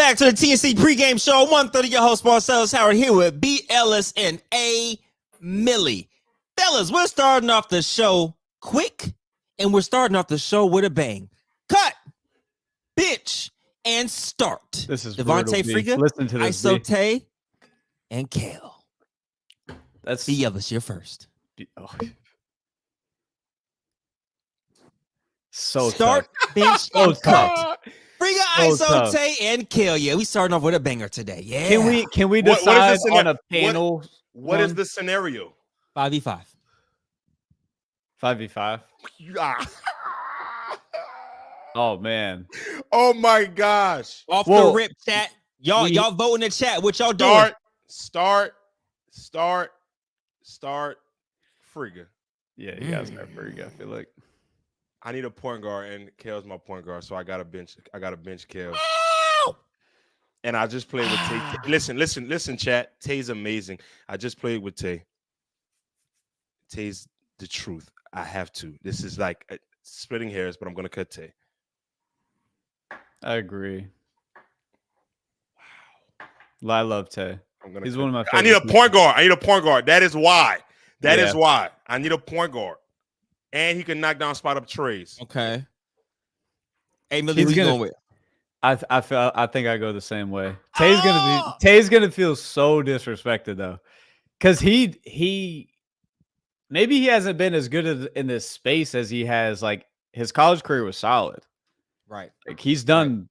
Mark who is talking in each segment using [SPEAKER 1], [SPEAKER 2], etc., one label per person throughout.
[SPEAKER 1] back to the TNC pregame show. 1:30. Your host Marcellus Howard here with B. Ellis and A. Millie. Fellas, we're starting off the show quick, and we're starting off the show with a bang. Cut, bitch, and start.
[SPEAKER 2] This is
[SPEAKER 1] Devontae Friga,
[SPEAKER 2] listen to this.
[SPEAKER 1] Isote, and Kale.
[SPEAKER 2] That's
[SPEAKER 1] B. Ellis, you're first.
[SPEAKER 2] Oh. So
[SPEAKER 1] start,
[SPEAKER 2] tough.
[SPEAKER 1] bench,
[SPEAKER 2] So
[SPEAKER 1] and cut.
[SPEAKER 2] tough.
[SPEAKER 1] Friga,
[SPEAKER 2] So
[SPEAKER 1] Isote, and Kale. Yeah, we starting off with a banger today. Yeah.
[SPEAKER 2] Can we decide
[SPEAKER 3] what
[SPEAKER 2] on a panel?
[SPEAKER 3] What is the scenario?
[SPEAKER 1] 5v5.
[SPEAKER 2] 5v5. Oh man.
[SPEAKER 3] Oh my gosh.
[SPEAKER 1] Off the rip, chat. Y'all vote in the chat. What y'all doing?
[SPEAKER 3] Start. Friga.
[SPEAKER 2] Yeah, you guys got Friga. I feel like
[SPEAKER 3] I need a point guard, and Kale's my point guard, so I got to bench Kale.
[SPEAKER 1] Ow!
[SPEAKER 3] And I just played with Tay. Listen, chat. Tay's amazing. I just played with Tay. Tay's the truth. I have to. This is like splitting hairs, but I'm gonna cut Tay.
[SPEAKER 2] I agree. Wow. I love Tay. He's one of my favorites.
[SPEAKER 3] I need a point guard. That is why. Is why. I need a point guard. And he can knock down spot up trays.
[SPEAKER 1] Okay. Hey, Millie, who you going with?
[SPEAKER 2] I think I go the same way. Tay's gonna feel so disrespected though, because he maybe he hasn't been as good in this space as he has. Like his college career was solid,
[SPEAKER 1] right?
[SPEAKER 2] Like he's done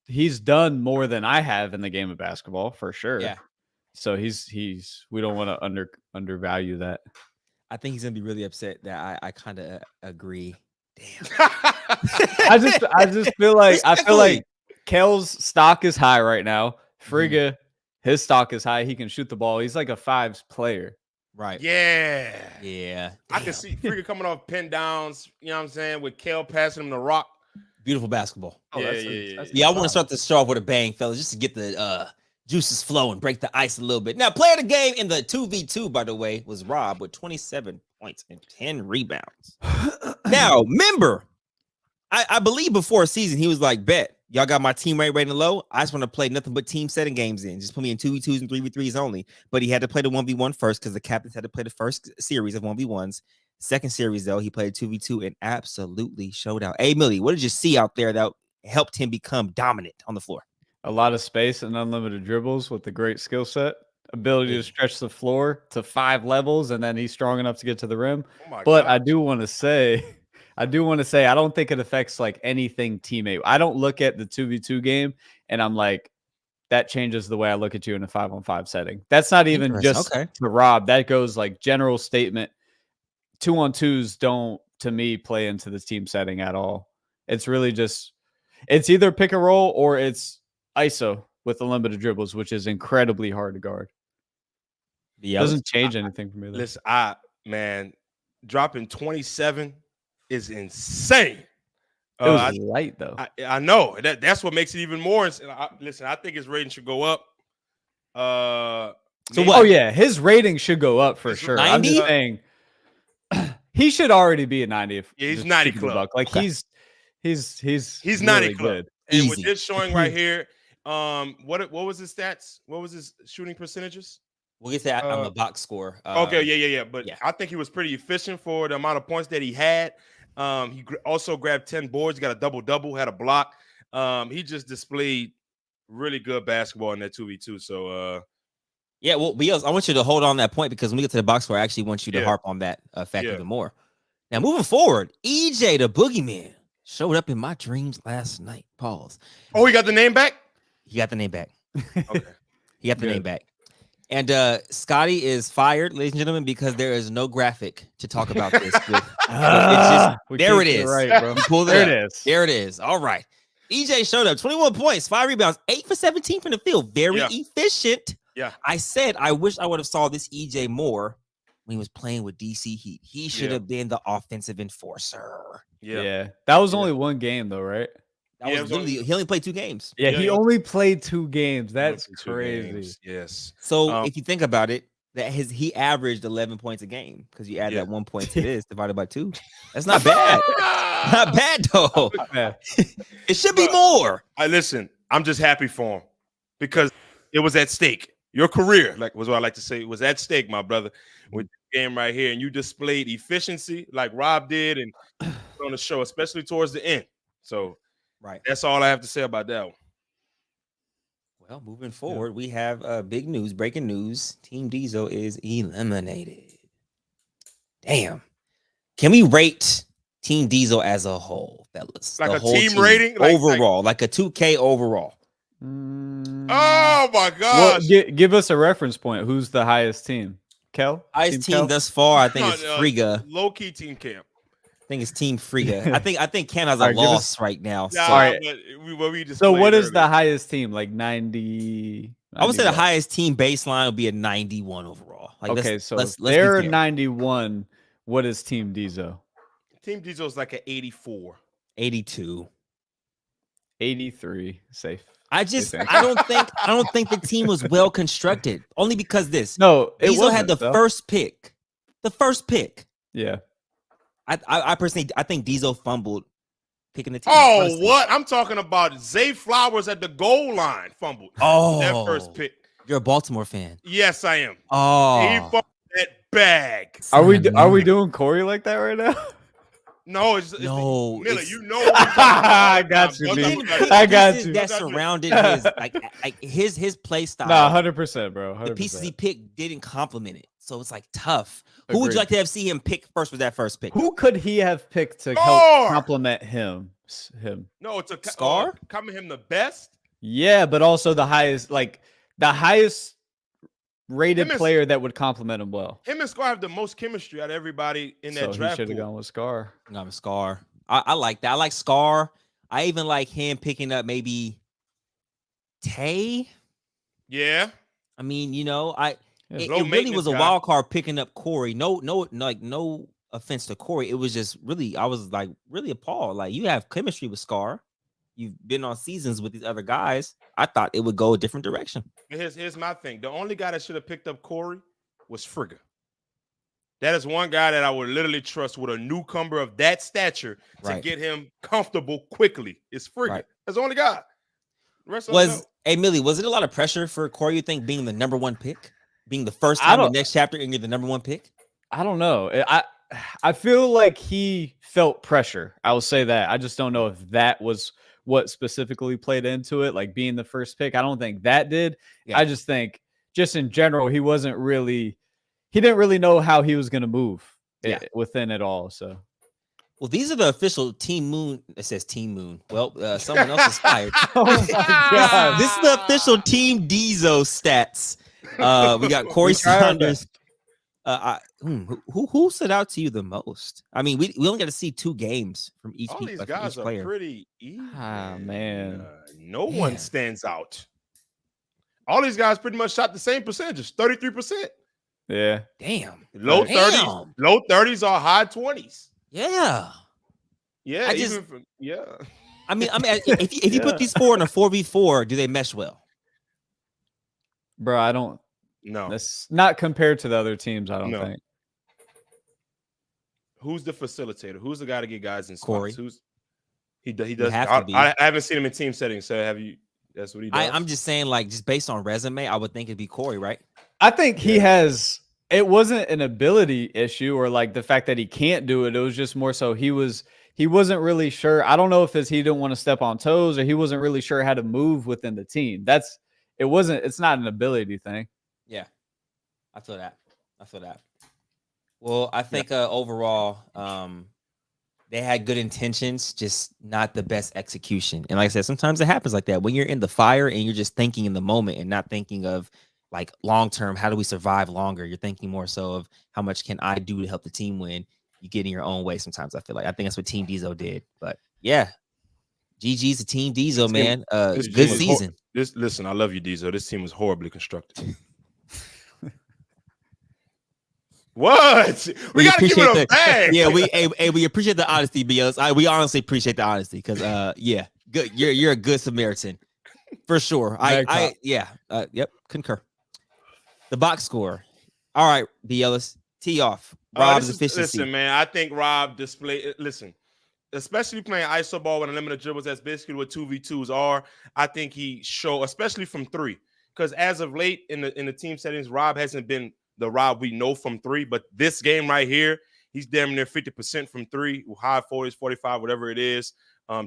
[SPEAKER 2] more than I have in the game of basketball for sure.
[SPEAKER 1] Yeah. So
[SPEAKER 2] we don't want to undervalue that.
[SPEAKER 1] I think he's gonna be really upset that I kind of agree. Damn.
[SPEAKER 2] I just feel like Kale's stock is high right now. Friga, his stock is high. He can shoot the ball. He's like a fives player.
[SPEAKER 1] Right.
[SPEAKER 3] Yeah.
[SPEAKER 1] Yeah.
[SPEAKER 3] I can see Friga coming off pin downs, you know what I'm saying, with Kale passing him the rock.
[SPEAKER 1] Beautiful basketball.
[SPEAKER 3] Oh,
[SPEAKER 1] yeah. I want to start the show off with a bang, fellas, just to get the juices flowing, break the ice a little bit. Now, player of the game in the 2v2, by the way, was Rob with 27 points and 10 rebounds. Now, remember, I believe before a season, he was like, bet, y'all got my team rate rating low. I just want to play nothing but team setting games in. Just put me in 2v2s and 3v3s only. But he had to play the 1v1 first because the captains had to play the first series of 1v1s. Second series, though, he played 2v2 and absolutely showed out. Hey, Millie, what did you see out there that helped him become dominant on the floor?
[SPEAKER 2] A lot of space and unlimited dribbles with a great skill set, ability to stretch the floor to 5 levels, and then he's strong enough to get to the rim. But I do want to say, I don't think it affects like anything teammate. I don't look at the 2v2 game and I'm like, that changes the way I look at you in a 5-on-5 setting. That's not even just to Rob. That goes like general statement. 2-on-2s don't, to me, play into the team setting at all. It's really just, it's either pick and roll or it's ISO with the limited dribbles, which is incredibly hard to guard. It doesn't change anything for me. Though.
[SPEAKER 3] Listen, dropping 27 is insane.
[SPEAKER 2] It was light though.
[SPEAKER 3] I know that's what makes it even more. Listen, I think his rating should go up.
[SPEAKER 1] So what?
[SPEAKER 2] Oh yeah, his rating should go up for sure.
[SPEAKER 1] 90?
[SPEAKER 2] I'm just saying he should already be a 90.
[SPEAKER 3] He's 90 club.
[SPEAKER 2] Like he's really
[SPEAKER 3] 90 club.
[SPEAKER 2] Good.
[SPEAKER 3] And
[SPEAKER 1] Easy.
[SPEAKER 3] with this showing right here, what was his stats? What was his shooting percentages?
[SPEAKER 1] We'll get that on the box score.
[SPEAKER 3] Okay, yeah. But I think he was pretty efficient for the amount of points that he had. He also grabbed 10 boards, got a double-double, had a block. He just displayed really good basketball in that 2v2. So,
[SPEAKER 1] yeah, well, I want you to hold on that point because when we get to the box score, I actually want you to harp on that fact even more. Now, moving forward, EJ, the boogeyman, showed up in my dreams last night. Pause.
[SPEAKER 3] Oh, he got the name back?
[SPEAKER 1] He got the name back.
[SPEAKER 3] Okay.
[SPEAKER 1] He got the name back. And Scotty is fired, ladies and gentlemen, because there is no graphic to talk about this. There it is.
[SPEAKER 2] Right, bro.
[SPEAKER 1] There it is. All right. EJ showed up, 21 points, 5 rebounds, 8 for 17 from the field. Very efficient.
[SPEAKER 3] Yeah.
[SPEAKER 1] I said I wish I would have saw this EJ more when he was playing with DC Heat. He should have been the offensive enforcer.
[SPEAKER 2] Yeah. That was only one game though, right?
[SPEAKER 1] That was literally, he only played 2 games.
[SPEAKER 2] Yeah, he only played 2 games. That's crazy.
[SPEAKER 3] Games. Yes.
[SPEAKER 1] So if you think about it, he averaged 11 points a game because you add that 1 point to this divided by 2. That's not bad. Not bad though. It should be more.
[SPEAKER 3] Listen, I'm just happy for him because it was at stake. Your career, like was what I like to say, was at stake, my brother, with the game right here. And you displayed efficiency like Rob did and on the show, especially towards the end. So that's all I have to say about that one.
[SPEAKER 1] Well, moving forward, we have big news, breaking news. Team Dzoe is eliminated. Damn. Can we rate Team Dzoe as a whole, fellas?
[SPEAKER 3] Like
[SPEAKER 1] the
[SPEAKER 3] a
[SPEAKER 1] whole
[SPEAKER 3] team rating?
[SPEAKER 1] overall, like a 2K overall.
[SPEAKER 3] Oh my gosh.
[SPEAKER 2] Well, give us a reference point. Who's the highest team? Kel?
[SPEAKER 1] Highest team thus far, I think it's Friga.
[SPEAKER 3] Low-key Team Cam.
[SPEAKER 1] I think it's Team Friga. I think Cam has a loss right now.
[SPEAKER 3] Yeah,
[SPEAKER 1] so.
[SPEAKER 3] right.
[SPEAKER 2] So what is the highest team? Like 90?
[SPEAKER 1] I would say the highest team baseline would be a 91 overall. Like,
[SPEAKER 2] okay, so
[SPEAKER 1] let's
[SPEAKER 2] they're 91. What is Team Dzoe?
[SPEAKER 3] Team Dzoe is like an 84.
[SPEAKER 1] 82.
[SPEAKER 2] 83. Safe.
[SPEAKER 1] I don't think the team was well constructed. Only because
[SPEAKER 2] No, it
[SPEAKER 1] Dzoe had the first pick. The first pick.
[SPEAKER 2] Yeah.
[SPEAKER 1] I personally think Dzoe fumbled picking the team.
[SPEAKER 3] Oh, honestly. What? I'm talking about Zay Flowers at the goal line fumbled.
[SPEAKER 1] Oh,
[SPEAKER 3] that first pick.
[SPEAKER 1] You're a Baltimore fan.
[SPEAKER 3] Yes, I am.
[SPEAKER 1] Oh,
[SPEAKER 3] he fumbled that bag.
[SPEAKER 2] Are we doing Corey like that right now?
[SPEAKER 3] No, it's
[SPEAKER 1] no.
[SPEAKER 3] Miller, you know what I
[SPEAKER 2] got you.
[SPEAKER 1] I got you. That surrounded his like his play style.
[SPEAKER 2] No, 100%, bro. 100%.
[SPEAKER 1] The pieces he picked didn't complement it, so it's like tough. Agreed. Who would you like to have see him pick first with that first pick?
[SPEAKER 2] Who could he have picked to help complement him?
[SPEAKER 3] No, to
[SPEAKER 1] Scar.
[SPEAKER 3] Complement him the best.
[SPEAKER 2] Yeah, but also the highest rated player that would complement him well.
[SPEAKER 3] Him and Scar have the most chemistry out of everybody in that draft.
[SPEAKER 2] He should have gone with Scar.
[SPEAKER 1] I'm a Scar. I like that. I like Scar. I even like him picking up maybe Tay.
[SPEAKER 3] Yeah.
[SPEAKER 1] I mean, you know, it really was a
[SPEAKER 3] guy.
[SPEAKER 1] wild card picking up Corey. No offense to Corey. It was just really, I was like really appalled. Like, you have chemistry with Scar. You've been on seasons with these other guys. I thought it would go a different direction.
[SPEAKER 3] Here's my thing. The only guy that should have picked up Corey was Friga. That is one guy that I would literally trust with a newcomer of that stature to get him comfortable quickly. It's Friga. Right. That's the only guy. The rest
[SPEAKER 1] Hey, Millie, was it a lot of pressure for Corey, you think, being the number one pick? Being the first time in the next chapter and you're the number one pick?
[SPEAKER 2] I don't know. I feel like he felt pressure. I will say that. I just don't know if that was what specifically played into it, like being the first pick. I don't think that did. Yeah. I just think just in general, he didn't really know how he was going to move within it all. So,
[SPEAKER 1] well, these are the official Team Moon. It says Team Moon. Well, someone else is fired.
[SPEAKER 2] Oh my God.
[SPEAKER 1] This is the official Team Dzoe stats. We got Corey Saunders. Who stood out to you the most? I mean, we only got to see 2 games from each.
[SPEAKER 3] All these guys are pretty even.
[SPEAKER 2] Ah, man,
[SPEAKER 3] no one stands out. All these guys pretty much shot the same percentages, 33%.
[SPEAKER 2] Yeah,
[SPEAKER 1] damn.
[SPEAKER 3] Low 30s or high 20s.
[SPEAKER 1] Yeah,
[SPEAKER 3] yeah.
[SPEAKER 1] I mean, if you put these 4 in a 4v4, do they mesh well?
[SPEAKER 2] Bro, I don't.
[SPEAKER 3] No,
[SPEAKER 2] that's not compared to the other teams. I don't think.
[SPEAKER 3] Who's the facilitator? Who's the guy to get guys in spots?
[SPEAKER 1] Corey.
[SPEAKER 3] He does. I haven't seen him in team settings. So have you? That's what he does.
[SPEAKER 1] I'm just saying, like, just based on resume, I would think it'd be Corey, right?
[SPEAKER 2] I think he has. It wasn't an ability issue or like the fact that he can't do it. It was just more so he wasn't really sure. I don't know if he didn't want to step on toes or he wasn't really sure how to move within the team. It's not an ability thing.
[SPEAKER 1] Yeah, I feel that. Well, I think overall, they had good intentions, just not the best execution. And like I said, sometimes it happens like that when you're in the fire and you're just thinking in the moment and not thinking of like long term. How do we survive longer? You're thinking more so of how much can I do to help the team win. You get in your own way. Sometimes I think that's what Team Dzoe did. But yeah, GG's to Team Dzoe, man. Good season.
[SPEAKER 3] Listen, I love you, Dzoe. This team was horribly constructed. What? We gotta give it a bag.
[SPEAKER 1] Yeah, we appreciate the honesty, BS. We honestly appreciate the honesty because yeah, good. You're a good Samaritan for sure. Yep, concur. The box score. All right, B. Ellis, tee off. Rob's efficiency.
[SPEAKER 3] Listen, man, I think Rob displayed. Listen, especially playing iso ball with unlimited dribbles. That's basically what 2v2s are. I think he showed, especially from three, because as of late in the team settings, Rob hasn't been the Rob we know from three. But this game right here, he's damn near 50% from three, high 40s, 45, whatever it is.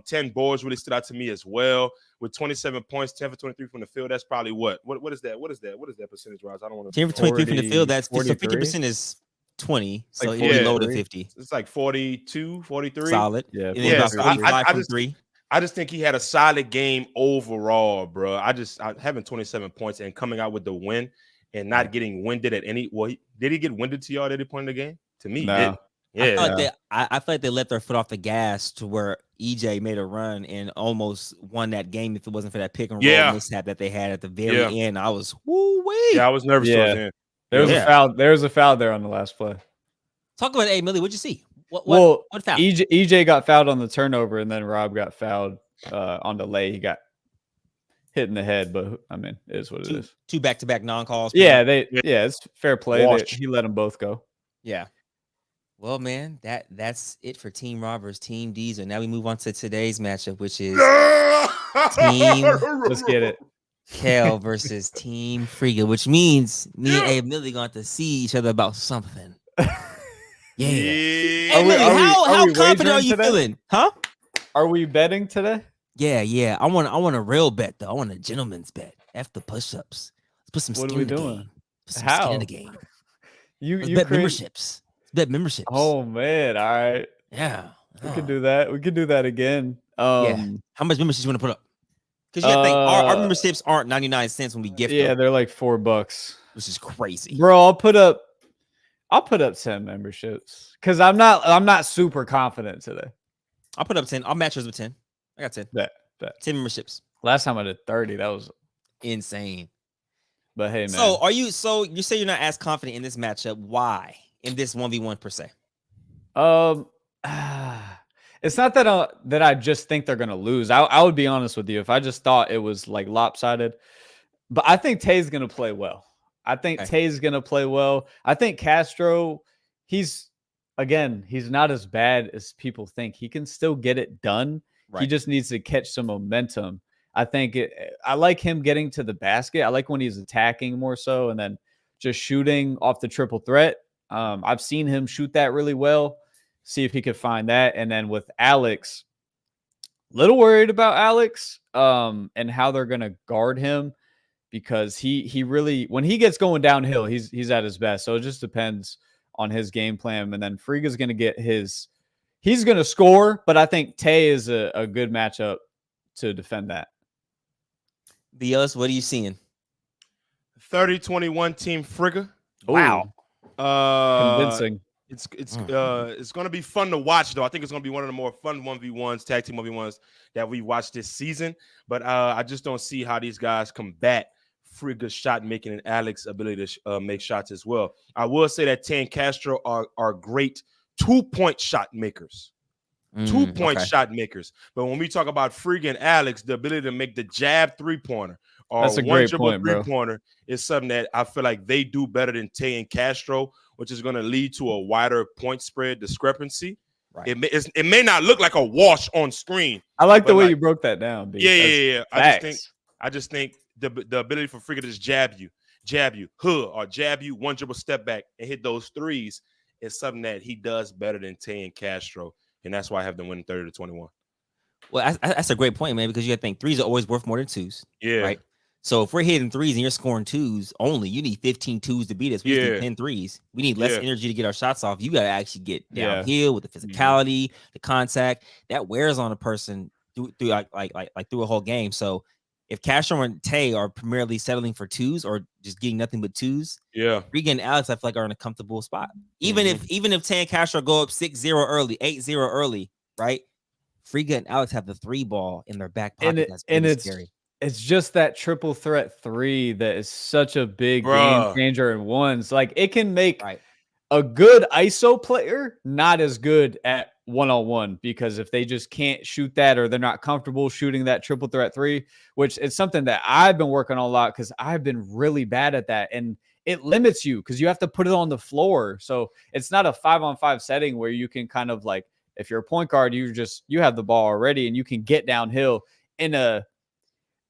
[SPEAKER 3] 10 boards really stood out to me as well. With 27 points, 10 for 23 from the field. That's probably what is that? What is that percentage, Roz? I don't want to.
[SPEAKER 1] 10 for 23 from the field. That's 50% is 20. So
[SPEAKER 2] like
[SPEAKER 1] it'll be low to 50.
[SPEAKER 3] It's like 42, 43.
[SPEAKER 1] Solid.
[SPEAKER 2] Yeah.
[SPEAKER 1] About 45 from three.
[SPEAKER 3] I just think he had a solid game overall, bro. Having 27 points and coming out with the win and not getting winded at any. Well, did he get winded to y'all at any point in the game? To me,
[SPEAKER 2] no.
[SPEAKER 3] He did. Yeah,
[SPEAKER 1] I feel like they let their foot off the gas to where EJ made a run and almost won that game if it wasn't for that pick and roll mishap that they had at the very end. I was woo-wee.
[SPEAKER 3] Yeah, I was nervous.
[SPEAKER 2] Yeah. There was a foul. There was a foul there on the last play.
[SPEAKER 1] Talk about Millie. What'd you see? What foul?
[SPEAKER 2] EJ got fouled on the turnover, and then Rob got fouled on the lay. He got hit in the head, but I mean, it is what it is.
[SPEAKER 1] Two back-to-back non-calls.
[SPEAKER 2] Yeah, it's fair play. He let them both go.
[SPEAKER 1] Yeah. Well, man, that's it for Team Robbers, Team D's, and now we move on to today's matchup, which is Team
[SPEAKER 2] Let's get it.
[SPEAKER 1] Kel versus Team Friga, which means me and Abe Millie going to see each other about something. Yeah. Hey, Millie, how confident are you feeling? Huh?
[SPEAKER 2] Are we betting today?
[SPEAKER 1] Yeah. I want a real bet though. I want a gentleman's bet. F the push-ups. Let's put some skin in the game. Put some skin in the game. You bet memberships. Bet memberships.
[SPEAKER 2] Oh man! All right.
[SPEAKER 1] Yeah.
[SPEAKER 2] We could do that. We could do that again.
[SPEAKER 1] Yeah. How much memberships you want to put up? Because you gotta think our memberships aren't 99 cents when we gift them.
[SPEAKER 2] Yeah, they're like $4,
[SPEAKER 1] which is crazy,
[SPEAKER 2] bro. I'll put up 10 memberships because I'm not super confident today.
[SPEAKER 1] I'll put up 10. I'll match yours with 10. I got 10.
[SPEAKER 2] Bet.
[SPEAKER 1] 10 memberships.
[SPEAKER 2] Last time I did 30. That was
[SPEAKER 1] insane.
[SPEAKER 2] But hey, man.
[SPEAKER 1] So you say you're not as confident in this matchup? Why in this 1v1 per se?
[SPEAKER 2] It's not that I just think they're gonna lose. I would be honest with you if I just thought it was like lopsided. But I think Tay's gonna play well. I think Tay's gonna play well. I think Castro, he's not as bad as people think. He can still get it done. Right. He just needs to catch some momentum. I think I like him getting to the basket. I like when he's attacking more so and then just shooting off the triple threat. I've seen him shoot that really well. See if he could find that. And then with Alex, little worried about Alex and how they're going to guard him because he really, when he gets going downhill, he's at his best. So it just depends on his game plan. And then Friga's going to get he's going to score, but I think Tay is a good matchup to defend that.
[SPEAKER 1] BLS, what are you seeing?
[SPEAKER 3] 30-21 Team Friga.
[SPEAKER 2] Wow.
[SPEAKER 3] Convincing. It's going to be fun to watch, though. I think it's going to be one of the more fun 1v1s, tag team 1v1s that we watched this season. But I just don't see how these guys combat Friga's shot making and Alex's ability to make shots as well. I will say that Tay and Castro are great 2-point shot makers. 2-point shot makers. But when we talk about Friga and Alex, the ability to make the jab 3-pointer or
[SPEAKER 2] that's a great point,
[SPEAKER 3] 3-pointer is something that I feel like they do better than Tay and Castro, which is going to lead to a wider point spread discrepancy. Right. It may not look like a wash on screen.
[SPEAKER 2] I like the way you broke that down. B.
[SPEAKER 3] Yeah. I just think the ability for Friga to just jab you, or jab you, one dribble step back and hit those threes is something that he does better than Tay and Castro. And that's why I have them winning 30-21.
[SPEAKER 1] Well, that's a great point, man, because you got to think threes are always worth more than twos.
[SPEAKER 3] Yeah.
[SPEAKER 1] Right. So if we're hitting threes and you're scoring twos only, you need 15 twos to beat us. We need 10 threes. We need less energy to get our shots off. You got to actually get downhill with the physicality, the contact. That wears on a person through through a whole game. So if Castro and Tay are primarily settling for twos or just getting nothing but twos, Friga and Alex, I feel like are in a comfortable spot. Even if Tay and Castro go up 6-0 early, 8-0 early, right? Friga and Alex have the 3-ball in their back pocket. That's scary.
[SPEAKER 2] It's just that triple threat 3 that is such a big game changer in ones. Like it can make a good ISO player not as good at one-on-one because if they just can't shoot that or they're not comfortable shooting that triple threat 3, which is something that I've been working on a lot because I've been really bad at that. And it limits you because you have to put it on the floor. So it's not a 5-on-5 setting where you can kind of like If you're a point guard, you have the ball already and you can get downhill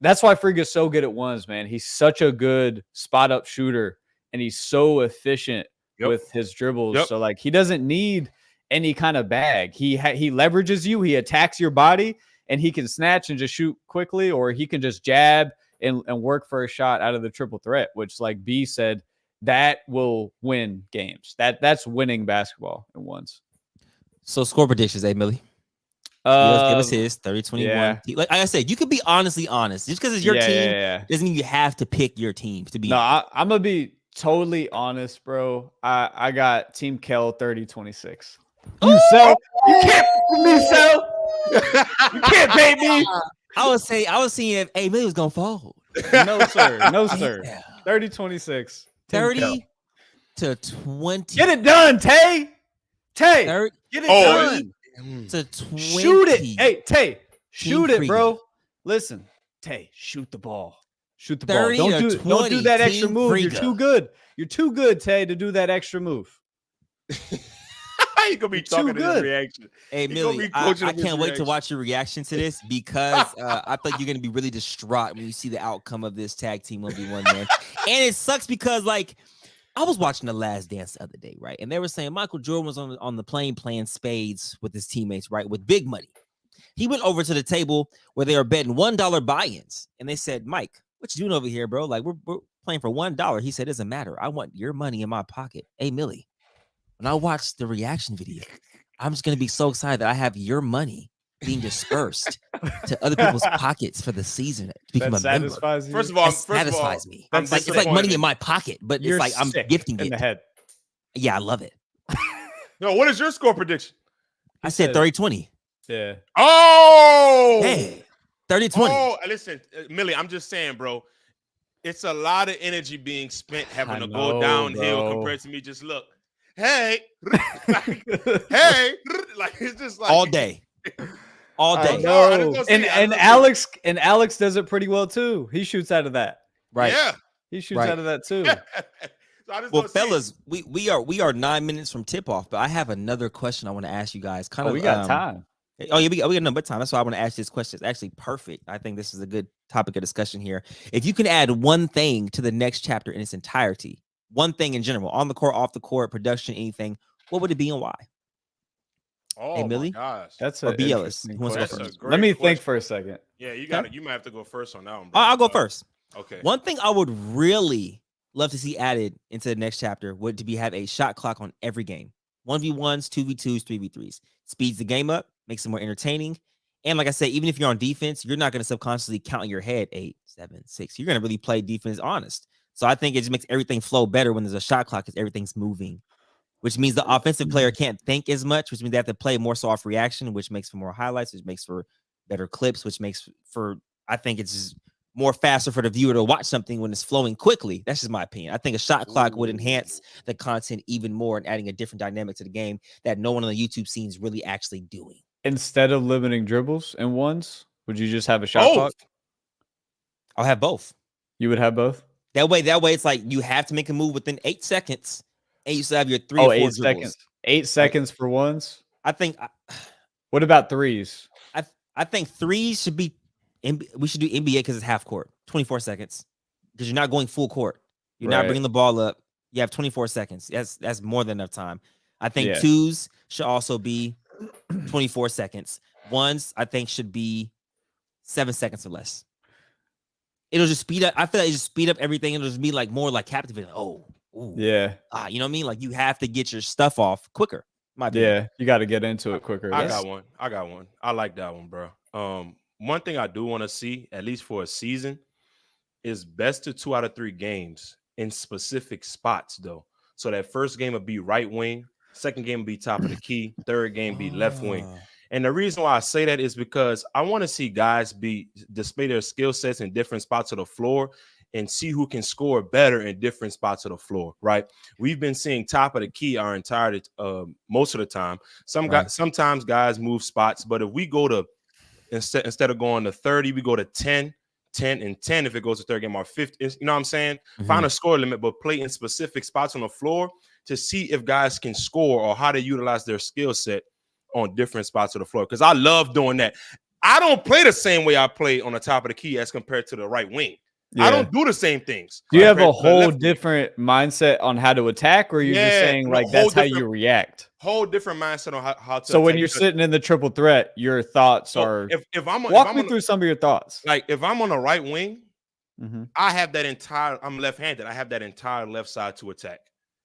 [SPEAKER 2] that's why Friga's so good at ones, man. He's such a good spot up shooter and he's so efficient with his dribbles. So like he doesn't need any kind of bag. He leverages you, he attacks your body, and he can snatch and just shoot quickly, or he can just jab and work for a shot out of the triple threat, which like B said, that will win games. That's winning basketball in ones.
[SPEAKER 1] So score predictions, Millie. Give us his 30-21.
[SPEAKER 2] Yeah.
[SPEAKER 1] Like I said, you could be honestly honest. Just because it's your team doesn't mean you have to pick your team to be.
[SPEAKER 2] No, I'm gonna be totally honest, bro. I got Team Kel 30-26. You sell? You can't me sell. You can't pay me.
[SPEAKER 1] I was seeing if Millie was gonna fold.
[SPEAKER 2] No sir, no sir. 30-26.
[SPEAKER 1] 30-20.
[SPEAKER 2] Get it done, Tay. Tay, get it done.
[SPEAKER 1] To 20.
[SPEAKER 2] Shoot it. Hey, Tay, shoot it, bro. Listen, Tay, shoot the ball. Shoot the ball. Don't do that extra move. Friga. You're too good. You're too good, Tay, to do that extra move.
[SPEAKER 3] You gonna be talking to his reaction.
[SPEAKER 1] Hey, Millie, I can't wait to watch your reaction to this because I thought you're gonna be really distraught when you see the outcome of this tag team 1v1, man. And it sucks because like I was watching The Last Dance the other day, right? And they were saying Michael Jordan was on the plane playing spades with his teammates, right? With big money. He went over to the table where they were betting $1 buy-ins. And they said, Mike, what you doing over here, bro? Like, we're playing for $1. He said, it doesn't matter. I want your money in my pocket. Hey, Millie, when I watch the reaction video, I'm just going to be so excited that I have your money being dispersed to other people's pockets for the season to become a member.
[SPEAKER 3] First of all,
[SPEAKER 1] satisfies me. It's like money in my pocket, but it's like I'm gifting it.
[SPEAKER 2] In the head.
[SPEAKER 1] Yeah, I love it.
[SPEAKER 3] No, what is your score prediction?
[SPEAKER 1] I said 30-20.
[SPEAKER 2] Yeah.
[SPEAKER 3] Oh,
[SPEAKER 1] hey, 30-20.
[SPEAKER 3] Oh, listen, Millie, I'm just saying, bro. It's a lot of energy being spent having to go downhill compared to me. Just look, hey, hey, like it's just like
[SPEAKER 1] all day. All day.
[SPEAKER 2] And Alex does it pretty well too. He shoots out of that.
[SPEAKER 1] Right.
[SPEAKER 3] Yeah.
[SPEAKER 2] He shoots out of that too.
[SPEAKER 1] Well, fellas, we are 9 minutes from tip off, but I have another question I want to ask you guys.
[SPEAKER 2] We got time.
[SPEAKER 1] Oh yeah, we got number time. That's why I want to ask this question. It's actually perfect. I think this is a good topic of discussion here. If you can add one thing to the next chapter in its entirety, one thing in general, on the court, off the court, production, anything, what would it be and why?
[SPEAKER 3] Oh,
[SPEAKER 1] hey, Millie?
[SPEAKER 3] my gosh.
[SPEAKER 2] That's
[SPEAKER 1] a B. Ellis.
[SPEAKER 2] Let me think for a second.
[SPEAKER 3] Yeah, you might have to go first on that one, bro.
[SPEAKER 1] I'll go first.
[SPEAKER 3] Okay.
[SPEAKER 1] One thing I would really love to see added into the next chapter would to be have a shot clock on every game. 1v1s, 2v2s, 3v3s. Speeds the game up, makes it more entertaining. And like I said, even if you're on defense, you're not going to subconsciously count in your head 8, 7, 6. You're going to really play defense honest. So I think it just makes everything flow better when there's a shot clock because everything's moving, which means the offensive player can't think as much, which means they have to play more so off reaction, which makes for more highlights, which makes for better clips, which makes for, I think it's just more faster for the viewer to watch something when it's flowing quickly. That's just my opinion. I think a shot clock would enhance the content even more and adding a different dynamic to the game that no one on the YouTube scene is really actually doing.
[SPEAKER 2] Instead of limiting dribbles and ones, would you just have a shot clock?
[SPEAKER 1] I'll have both.
[SPEAKER 2] You would have both?
[SPEAKER 1] That way it's like you have to make a move within 8 seconds and you still have your 3 or 4
[SPEAKER 2] 8 seconds. 8 seconds for ones?
[SPEAKER 1] I think.
[SPEAKER 2] What about threes?
[SPEAKER 1] I think threes should be. We should do NBA because it's half court, 24 seconds, because you're not going full court. You're not bringing the ball up. You have 24 seconds. That's more than enough time. I think twos should also be 24 seconds. Ones, I think, should be 7 seconds or less. It'll just speed up. I feel like it just speed up everything. It'll just be like more like captivating. Oh, ooh.
[SPEAKER 2] Yeah.
[SPEAKER 1] You know what I mean? Like you have to get your stuff off quicker.
[SPEAKER 2] Yeah, you got to get into it quicker.
[SPEAKER 3] I got one. I like that one, bro. One thing I do want to see, at least for a season, is best of 2 out of 3 games in specific spots, though. So that first game would be right wing, second game would be top of the key, third game be left wing. And the reason why I say that is because I want to see guys display their skill sets in different spots of the floor and see who can score better in different spots of the floor, right? We've been seeing top of the key our entire most of the time. Sometimes guys move spots, but if we go to instead of going to 30, we go to 10, 10, and 10 if it goes to third game or 50. You know what I'm saying? Mm-hmm. Find a score limit, but play in specific spots on the floor to see if guys can score or how to utilize their skill set on different spots of the floor because I love doing that. I don't play the same way I play on the top of the key as compared to the right wing. I don't do the same things.
[SPEAKER 2] Do you have a whole different mindset on how to attack, or you're just saying like that's how you react?
[SPEAKER 3] Whole different mindset on how to.
[SPEAKER 2] So when you're sitting in the triple threat, your thoughts are.
[SPEAKER 3] If I'm
[SPEAKER 2] walk me through some of your thoughts.
[SPEAKER 3] Like if I'm on the right wing, I have that entire. I'm left-handed. I have that entire left side to attack.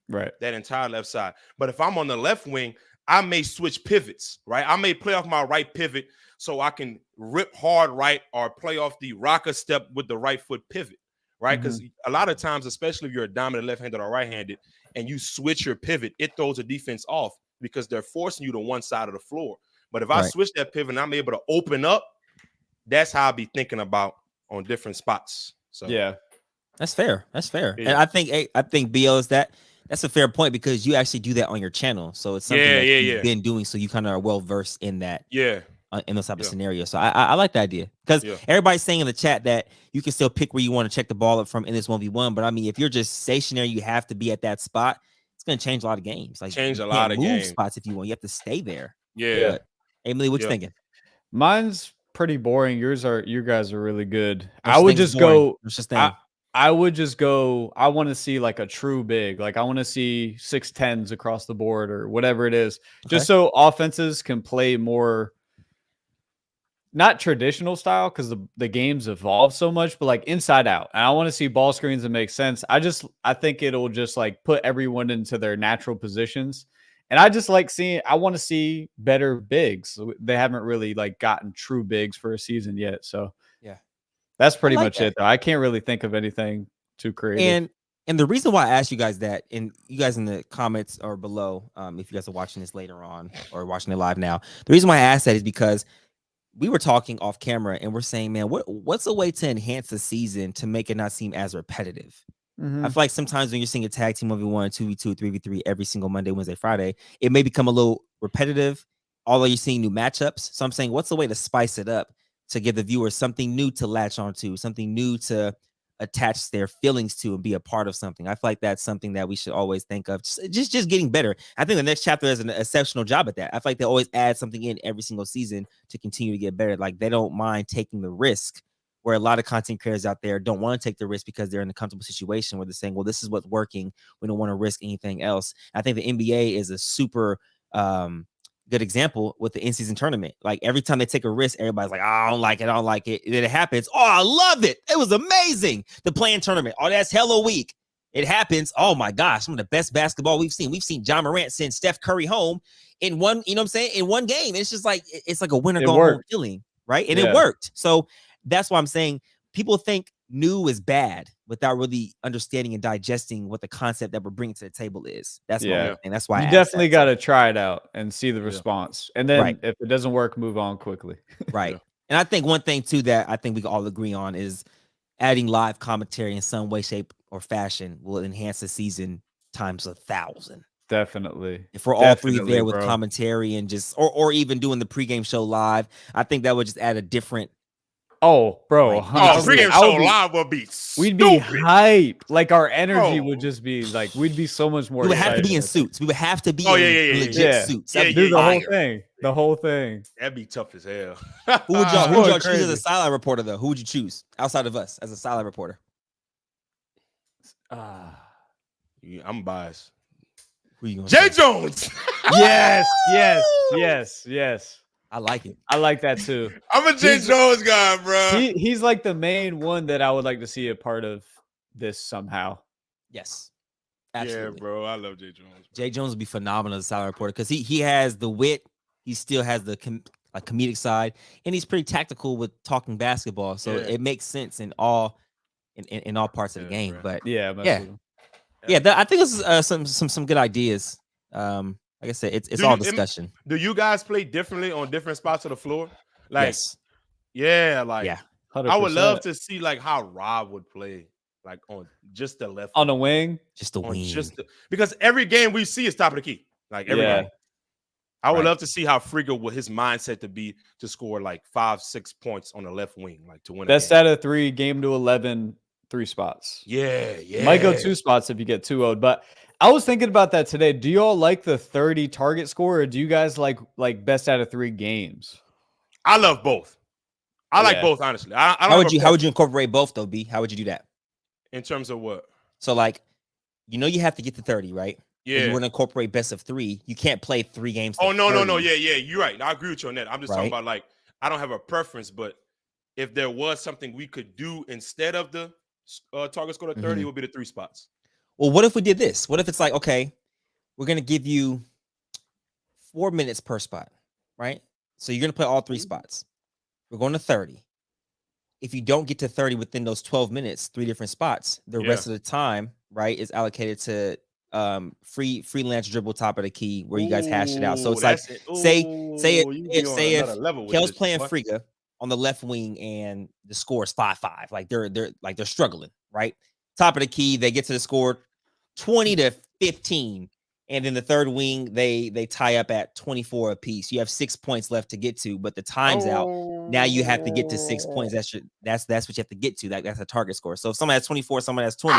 [SPEAKER 2] Right.
[SPEAKER 3] That entire left side. But if I'm on the left wing, I may switch pivots. Right. I may play off my right pivot so I can rip hard right or play off the rocker step with the right foot pivot. Right. Because a lot of times, especially if you're a dominant left-handed or right-handed and you switch your pivot, it throws a defense off because they're forcing you to one side of the floor. But if I switch that pivot and I'm able to open up, that's how I'll be thinking about on different spots. So
[SPEAKER 2] yeah,
[SPEAKER 1] that's fair. That's fair. Yeah. And I think BL is that's a fair point because you actually do that on your channel. So it's something that you've been doing. So you kind of are well versed in that.
[SPEAKER 3] Yeah.
[SPEAKER 1] In those type of scenarios. So I like the idea because everybody's saying in the chat that you can still pick where you want to check the ball up from in this 1v1. But I mean, if you're just stationary, you have to be at that spot. It's going to change a lot of games. Like
[SPEAKER 3] change a lot of games.
[SPEAKER 1] Spots if you want. You have to stay there.
[SPEAKER 3] Yeah.
[SPEAKER 1] But, Emily, what you thinking?
[SPEAKER 2] Mine's pretty boring. You guys are really good. I would just go. I would just go. I want to see like a true big. Like I want to see 6'10s across the board or whatever it is, just so offenses can play more. Not traditional style because the game's evolved so much, but like inside out. And I want to see ball screens that make sense. I think it'll just like put everyone into their natural positions. And I just like I want to see better bigs. They haven't really like gotten true bigs for a season yet. So yeah, that's pretty much it though. I can't really think of anything too creative.
[SPEAKER 1] And the reason why I asked you guys that, and you guys in the comments or below, if you guys are watching this later on or watching it live now, the reason why I asked that is because we were talking off camera and we're saying, man, what's a way to enhance the season to make it not seem as repetitive? I feel like sometimes when you're seeing a tag team 1v1, 2v2, 3v3 every single Monday, Wednesday, Friday, it may become a little repetitive, although you're seeing new matchups. So I'm saying, what's a way to spice it up to give the viewers something new to latch onto, something new to attach their feelings to and be a part of something? I feel like that's something that we should always think of. Just getting better. I think the next chapter does an exceptional job at that. I feel like they always add something in every single season to continue to get better. Like they don't mind taking the risk, where a lot of content creators out there don't want to take the risk because they're in a comfortable situation where they're saying, well, this is what's working. We don't want to risk anything else. I think the NBA is a super good example with the in-season tournament. Like every time they take a risk, everybody's like, oh, I don't like it. I don't like it. Then it happens. Oh, I love it. It was amazing. The playing tournament. Oh, that's hella weak. It happens. Oh my gosh. Some of the best basketball we've seen. We've seen John Morant send Steph Curry home in one, you know what I'm saying? In one game. It's just like, it's like a winner going home feeling. Right. And it worked. So that's why I'm saying people think new is bad without really understanding and digesting what the concept that we're bringing to the table is. That's and that's why
[SPEAKER 2] you definitely got to try it out and see the response. And then if it doesn't work, move on quickly.
[SPEAKER 1] Right. And I think one thing too that I think we can all agree on is adding live commentary in some way, shape, or fashion will enhance the season times 1,000.
[SPEAKER 2] Definitely.
[SPEAKER 1] If we're all three there with commentary and just or even doing the pregame show live, I think that would just add a different.
[SPEAKER 2] Oh, bro.
[SPEAKER 3] Pregame show live would be stupid.
[SPEAKER 2] We'd be hype. Like our energy would just be like, we'd be so much more.
[SPEAKER 1] We would have to be in suits. We would have to be in legit suits.
[SPEAKER 2] Do the whole thing. The whole thing.
[SPEAKER 3] That'd be tough as hell.
[SPEAKER 1] Who would y'all choose as a sideline reporter though? Who would you choose outside of us as a sideline reporter?
[SPEAKER 3] I'm biased.
[SPEAKER 1] Who you gonna
[SPEAKER 3] Jay
[SPEAKER 1] say?
[SPEAKER 3] Jones.
[SPEAKER 2] Yes.
[SPEAKER 1] I like it.
[SPEAKER 2] I like that too.
[SPEAKER 3] I'm a Jay Jones guy, bro.
[SPEAKER 2] He's like the main one that I would like to see a part of this somehow.
[SPEAKER 1] Yes. Absolutely.
[SPEAKER 3] Yeah, bro. I love Jay Jones. Bro.
[SPEAKER 1] Jay Jones would be phenomenal as a sideline reporter because he has the wit. He still has the comedic side, and he's pretty tactical with talking basketball. So it makes sense in all parts of the game.
[SPEAKER 3] Bro.
[SPEAKER 1] But I think this is some good ideas. Like I said, it's all discussion.
[SPEAKER 3] Do you guys play differently on different spots of the floor? Like,
[SPEAKER 1] yes.
[SPEAKER 3] Yeah, like
[SPEAKER 2] 100%.
[SPEAKER 3] I would love to see like how Rob would play, like on just the left
[SPEAKER 2] on the wing,
[SPEAKER 1] just the wing,
[SPEAKER 3] because every game we see is top of the key, like every game. I would love to see how Friga would his mindset to be to score like 5-6 points on the left wing, like to win.
[SPEAKER 2] Best out of 3, game to 11, 3 spots.
[SPEAKER 3] Yeah.
[SPEAKER 2] Might go 2 spots if you get 2-0'd, but I was thinking about that today. Do you all like the 30 target score, or do you guys like best out of 3 games?
[SPEAKER 3] I love both. I like both, honestly. I don't
[SPEAKER 1] how would you incorporate both though, B? How would you do that?
[SPEAKER 3] In terms of what?
[SPEAKER 1] So like, you have to get to 30, right?
[SPEAKER 3] Yeah.
[SPEAKER 1] You want to incorporate best of 3. You can't play 3 games.
[SPEAKER 3] Oh, no. Yeah. You're right. I agree with you on that. I'm just talking about, like, I don't have a preference, but if there was something we could do instead of the target score to 30, it would be the 3 spots.
[SPEAKER 1] Well, what if we did this? What if it's like, okay, we're going to give you 4 minutes per spot, right? So you're going to play all 3 spots. We're going to 30. If you don't get to 30 within those 12 minutes, 3 different spots, the rest of the time, right, is allocated to freelance dribble top of the key where you guys hash it out. So it's like, say Kel's playing Friga on the left wing and the score is 5-5. Like they're struggling, right? Top of the key, they get to the score 20-15. And then the third wing, they tie up at 24 apiece. You have 6 points left to get to, but the time's out. Now you have to get to 6 points. That's what you have to get to. That's a target score. So if someone has 24, someone has 20,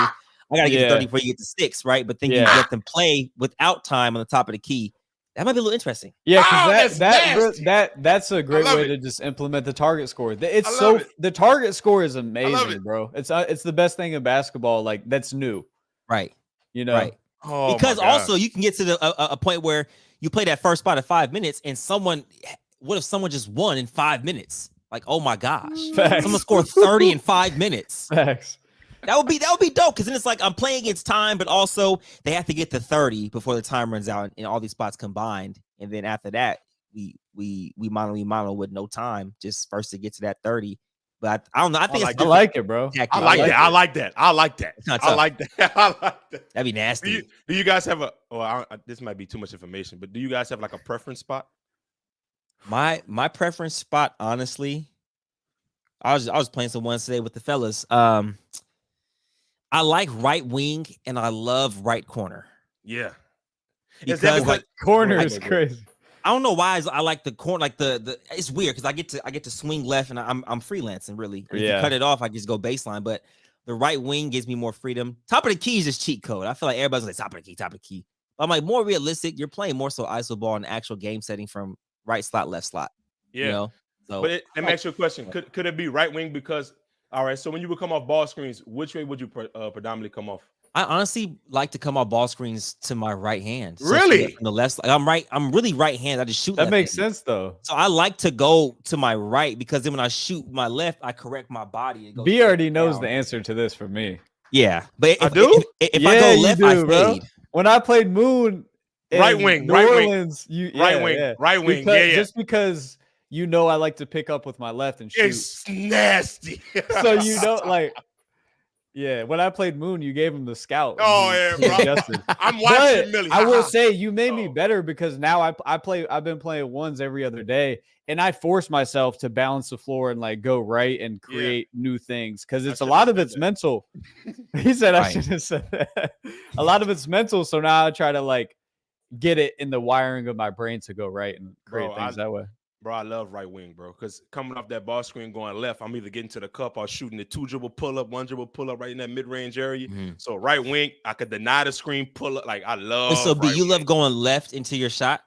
[SPEAKER 1] I gotta get to 30 before you get to 6, right? But then you let them play without time on the top of the key. That might be a little interesting.
[SPEAKER 2] Yeah, because that's a great way to just implement the target score. The target score is amazing, bro. It's the best thing in basketball. Like that's new,
[SPEAKER 1] right?
[SPEAKER 2] Right.
[SPEAKER 1] Oh, because also you can get to a point where you play that first spot at 5 minutes, and what if someone just won in 5 minutes? Like, oh my gosh, someone scored 30 in 5 minutes.
[SPEAKER 2] Facts.
[SPEAKER 1] That would be dope, because then it's like I'm playing against time, but also they have to get to 30 before the time runs out and all these spots combined. And then after that, we mono with no time, just first to get to that 30. But I don't know. I
[SPEAKER 2] like it, bro.
[SPEAKER 3] I like that.
[SPEAKER 1] That'd be nasty.
[SPEAKER 3] Do you guys have this might be too much information, but do you guys have like a preference spot?
[SPEAKER 1] My preference spot, honestly, I was playing some ones today with the fellas. I like right wing and I love right corner.
[SPEAKER 3] Yeah,
[SPEAKER 1] because
[SPEAKER 2] like corner is crazy.
[SPEAKER 1] I don't know why I like the corner. Like the it's weird because I get to swing left and I'm freelancing really. If you cut it off, I just go baseline. But the right wing gives me more freedom. Top of the key is just cheat code. I feel like everybody's like top of the key. But I'm like more realistic. You're playing more so ISO ball in the actual game setting from right slot, left slot.
[SPEAKER 3] Yeah.
[SPEAKER 1] You know? So,
[SPEAKER 3] but let me ask you a question. Could it be right wing? Because all right, so when you would come off ball screens, which way would you predominantly come off?
[SPEAKER 1] I honestly like to come off ball screens to my right hand. So
[SPEAKER 3] really?
[SPEAKER 1] From the left, I'm really right hand. I just shoot.
[SPEAKER 2] That makes sense though.
[SPEAKER 1] So I like to go to my right because then when I shoot my left, I correct my body. And go
[SPEAKER 2] B already knows the answer to this for me.
[SPEAKER 1] Yeah, but if
[SPEAKER 3] I do.
[SPEAKER 1] If I go left, I fade.
[SPEAKER 2] When I played Moon,
[SPEAKER 3] right wing,
[SPEAKER 2] New Orleans,
[SPEAKER 3] right wing.
[SPEAKER 2] Just because I like to pick up with my left and shoot.
[SPEAKER 3] It's nasty.
[SPEAKER 2] So when I played Moon, you gave him the scout.
[SPEAKER 3] Oh yeah, bro. I'm watching Millie.
[SPEAKER 2] I will say you made me better because now I've been playing ones every other day, and I force myself to balance the floor and like go right and create new things because it's a lot of it's mental. He said I should have said that. A lot of it's mental, so now I try to like get it in the wiring of my brain to go right and create things that way.
[SPEAKER 3] Bro, I love right wing, bro, because coming off that ball screen going left, I'm either getting to the cup or shooting the 2 dribble pull up, 1 dribble pull up right in that mid range area. Mm-hmm. So right wing, I could deny the screen pull up. Like I love.
[SPEAKER 1] So, but you love going left into your shot.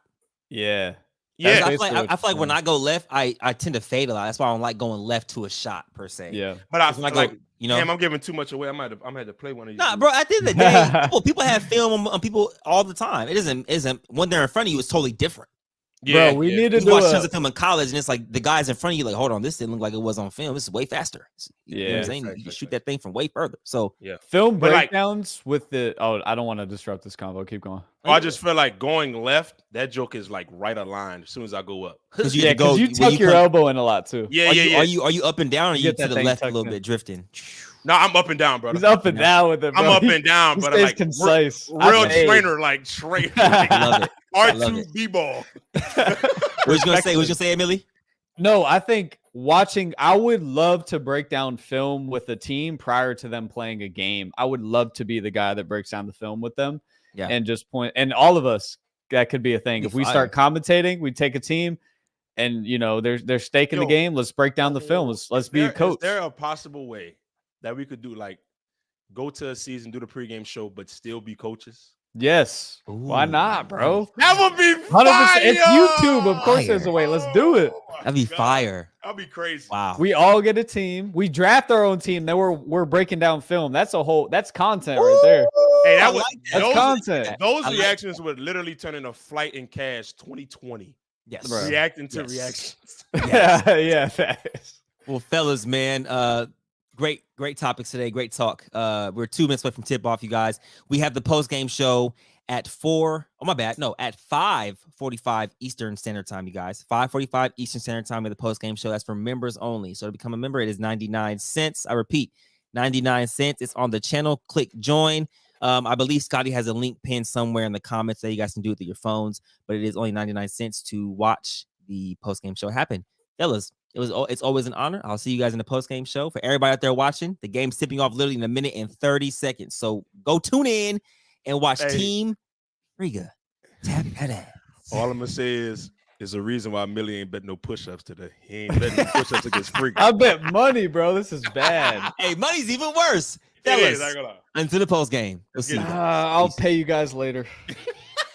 [SPEAKER 2] Yeah.
[SPEAKER 3] Yeah.
[SPEAKER 1] I feel like when I go left, I tend to fade a lot. That's why I don't like going left to a shot per se.
[SPEAKER 2] Yeah.
[SPEAKER 3] But I feel like damn, I'm giving too much away. I'm had to play one of these.
[SPEAKER 1] Nah, bro. At the end of the day, people have film on people all the time. It isn't when they're in front of you. It's totally different.
[SPEAKER 2] Yeah, bro, we need to
[SPEAKER 1] watch tons of film in college, and it's like the guys in front of you, like, hold on, this didn't look like it was on film. This is way faster. You know what I'm saying? You can shoot that thing from way further. So
[SPEAKER 2] film breakdowns with the. Oh, I don't want to disrupt this combo. Keep going.
[SPEAKER 3] I just feel like going left. That joke is like right aligned as soon as I go up.
[SPEAKER 2] Because you tuck your elbow in a lot too.
[SPEAKER 3] Yeah.
[SPEAKER 1] Are you up and down, or are you to the left a little bit, drifting?
[SPEAKER 3] No, I'm up and down, brother.
[SPEAKER 2] He's up and down with it, bro.
[SPEAKER 3] I'm up and down, but like
[SPEAKER 2] concise.
[SPEAKER 3] Real trainer, like straight.
[SPEAKER 1] I love it.
[SPEAKER 3] R2 B-ball.
[SPEAKER 1] What was you gonna say, Emily?
[SPEAKER 2] No, I think I would love to break down film with a team prior to them playing a game. I would love to be the guy that breaks down the film with them. Yeah. And just point, and all of us, that could be a thing. If we start commentating, we take a team and there's stake in the game. Let's break down the film. Let's be a coach.
[SPEAKER 3] Is there a possible way that we could do like go to a season, do the pregame show, but still be coaches?
[SPEAKER 2] Yes. Why not, bro?
[SPEAKER 3] That would be
[SPEAKER 2] 100%.
[SPEAKER 3] fire.
[SPEAKER 2] It's YouTube. Of course, there's a way. Let's do it.
[SPEAKER 1] That'd be fire.
[SPEAKER 3] That'd be crazy.
[SPEAKER 1] Wow.
[SPEAKER 2] We all get a team. We draft our own team. Then we're breaking down film. That's content right there.
[SPEAKER 3] Hey,
[SPEAKER 2] That's content.
[SPEAKER 3] Those reactions would literally turn into Flight and Cash 2020.
[SPEAKER 1] Yes.
[SPEAKER 2] Bro.
[SPEAKER 3] Reacting to reactions.
[SPEAKER 2] Yeah, facts.
[SPEAKER 1] Well, fellas, man, great topics today. Great talk. We're 2 minutes away from tip off, you guys. We have the post game show at 5:45 Eastern Standard Time, you guys. 5:45 Eastern Standard Time with the post game show. That's for members only. So to become a member, it is 99 cents. I repeat, 99 cents. It's on the channel. Click join. I believe Scotty has a link pinned somewhere in the comments that you guys can do it through your phones, but it is only 99 cents to watch the post game show happen. Fellas, it's always an honor. I'll see you guys in the post game show. For everybody out there watching, the game's tipping off literally in 1 minute and 30 seconds. So go tune in and watch Team Friga tap that ass.
[SPEAKER 3] All I'm gonna say is there's a reason why Millie ain't bet no push-ups today. He ain't betting no push-ups against Friga.
[SPEAKER 2] I bet money, bro. This is bad.
[SPEAKER 1] Hey, money's even worse.
[SPEAKER 3] It is,
[SPEAKER 1] Fellas,
[SPEAKER 3] I ain't gonna lie.
[SPEAKER 1] until the post game. We'll see you guys.
[SPEAKER 2] I'll pay you guys later.